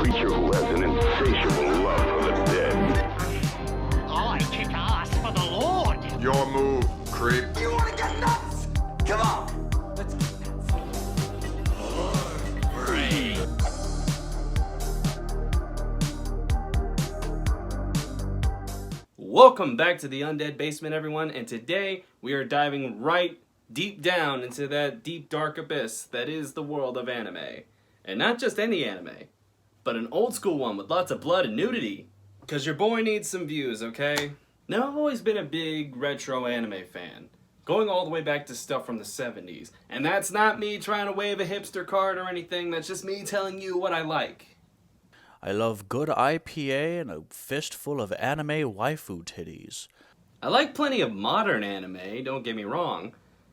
creature who has an insatiable love for the dead. I kick ass for the Lord. Your move, creep. You want to get nuts? Come on. Let's get Welcome back to the Undead Basement, everyone, and today we are diving right deep down into that deep dark abyss that is the world of anime. And not just any anime, but an old school one with lots of blood and nudity. Cause your boy needs some views, okay? Now, I've always been a big retro anime fan, going all the way back to stuff from the 70s. And that's not me trying to wave a hipster card or anything, that's just me telling you what I like. I love good IPA and a fistful of anime waifu titties. I like plenty of modern anime, don't get me wrong.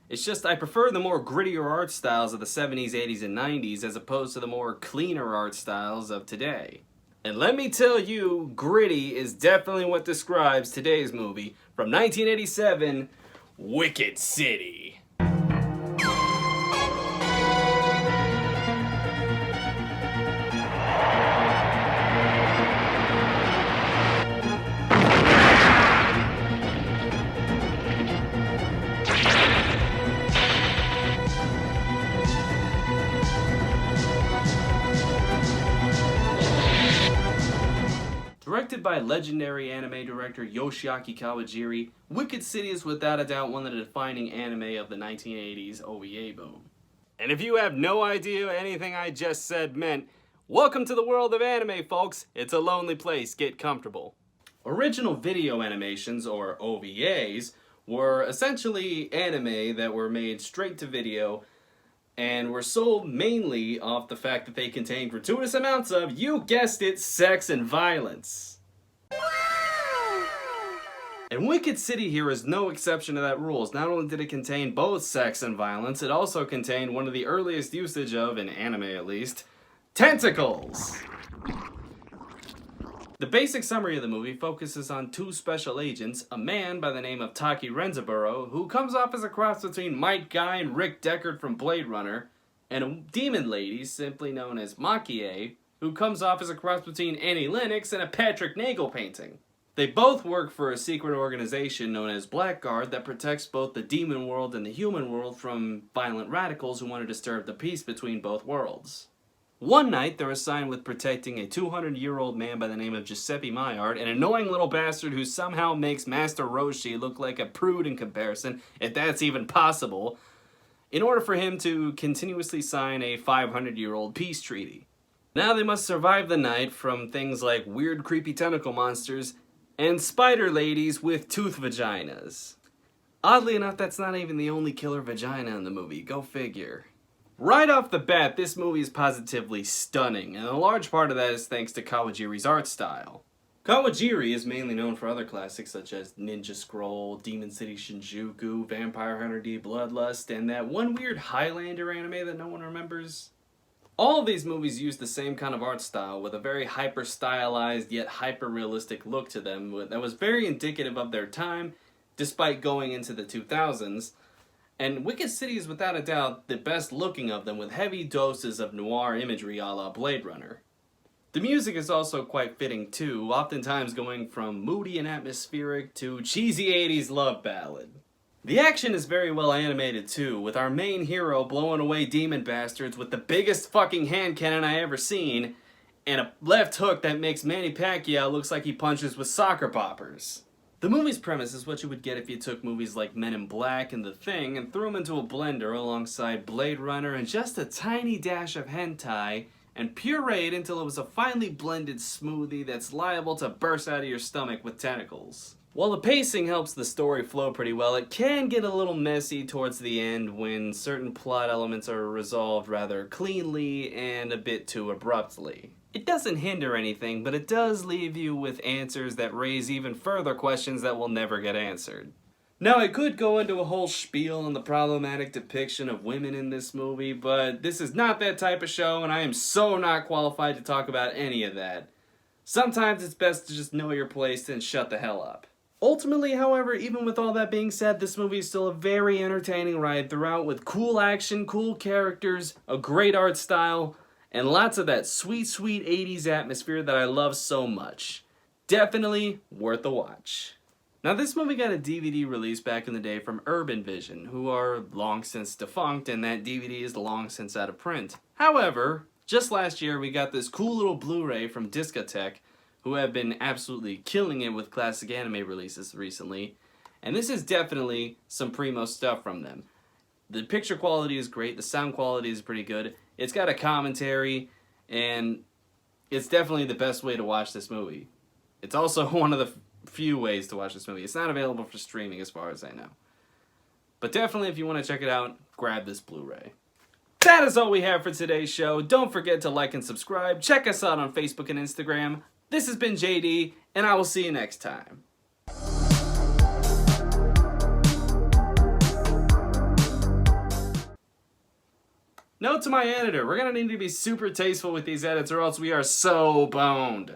It's just I prefer the more grittier art styles of the 70s, 80s, and 90s as opposed to the more cleaner art styles of today. And let me tell you, gritty is definitely what describes today's movie from 1987, Wicked City. Directed by legendary anime director Yoshiaki Kawajiri, Wicked City is without a doubt one of the defining anime of the 1980s OVA boom. And if you have no idea anything I just said meant, welcome to the world of anime, folks. It's a lonely place, get comfortable. Original video animations, or OVAs, were essentially anime that were made straight to video and were sold mainly off the fact that they contained gratuitous amounts of, you guessed it, sex and violence. And Wicked City here is no exception to that rule. Not only did it contain both sex and violence, it also contained one of the earliest usage of, in anime at least, tentacles! The basic summary of the movie focuses on two special agents, a man by the name of Taki Renzaburo, who comes off as a cross between Mike Guy and Rick Deckard from Blade Runner, and a demon lady, simply known as Makie, who comes off as a cross between Annie Lennox and a Patrick Nagel painting. They both work for a secret organization known as Blackguard that protects both the demon world and the human world from violent radicals who want to disturb the peace between both worlds. One night, they're assigned with protecting a 200-year-old man by the name of Giuseppe Maillard, an annoying little bastard who somehow makes Master Roshi look like a prude in comparison, if that's even possible, in order for him to continuously sign a 500-year-old peace treaty. Now they must survive the night from things like weird, creepy tentacle monsters and spider ladies with tooth vaginas. Oddly enough, that's not even the only killer vagina in the movie, go figure. Right off the bat, this movie is positively stunning, and a large part of that is thanks to Kawajiri's art style. Kawajiri is mainly known for other classics such as Ninja Scroll, Demon City Shinjuku, Vampire Hunter D Bloodlust, and that one weird Highlander anime that no one remembers. All of these movies use the same kind of art style with a very hyper-stylized yet hyper-realistic look to them that was very indicative of their time, despite going into the 2000s. And Wicked City is without a doubt the best looking of them with heavy doses of noir imagery a la Blade Runner. The music is also quite fitting too, oftentimes going from moody and atmospheric to cheesy 80s love ballad. The action is very well animated too, with our main hero blowing away demon bastards with the biggest fucking hand cannon I ever seen, and a left hook that makes Manny Pacquiao looks like he punches with soccer poppers. The movie's premise is what you would get if you took movies like Men in Black and The Thing and threw them into a blender alongside Blade Runner and just a tiny dash of hentai and pureed until it was a finely blended smoothie that's liable to burst out of your stomach with tentacles. While the pacing helps the story flow pretty well, it can get a little messy towards the end when certain plot elements are resolved rather cleanly and a bit too abruptly. It doesn't hinder anything, but it does leave you with answers that raise even further questions that will never get answered. Now, I could go into a whole spiel on the problematic depiction of women in this movie, but this is not that type of show, and I am so not qualified to talk about any of that. Sometimes it's best to just know your place and shut the hell up. Ultimately, however, even with all that being said, this movie is still a very entertaining ride throughout with cool action, cool characters, a great art style, and lots of that sweet, sweet 80s atmosphere that I love so much. Definitely worth a watch. Now, this movie got a DVD release back in the day from Urban Vision, who are long since defunct, and that DVD is long since out of print. However, just last year we got this cool little Blu-ray from Discotech, who have been absolutely killing it with classic anime releases recently, and this is definitely some primo stuff from them. The picture quality is great, the sound quality is pretty good, it's got a commentary, and it's definitely the best way to watch this movie. It's also one of the few ways to watch this movie. It's not available for streaming as far as I know. But definitely if you want to check it out, grab this Blu-ray. That is all we have for today's show. Don't forget to like and subscribe. Check us out on Facebook and Instagram. This has been JD, and I will see you next time. Note to my editor, we're going to need to be super tasteful with these edits or else we are so boned.